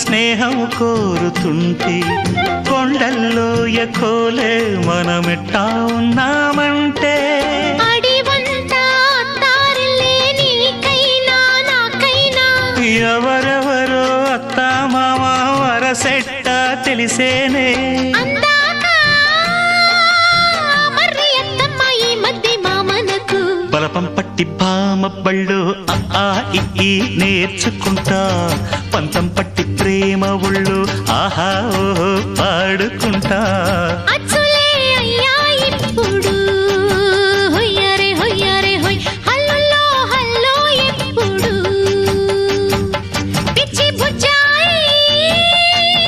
స్నేహం కోరుతుంటే కొండల్లో ఎకోలే మనమెట్టా ఉన్నామంటే ఎవరెవరో అత్తా మామ వరసెట్ట తెలిసేనే బలపం పట్టి భామ బళ్ళు ఆ ఈ నేర్చుకుంటా పంతం పట్టి ప్రేమ ఒళ్ళు ఆహా ఓహో పాడుకుంటా.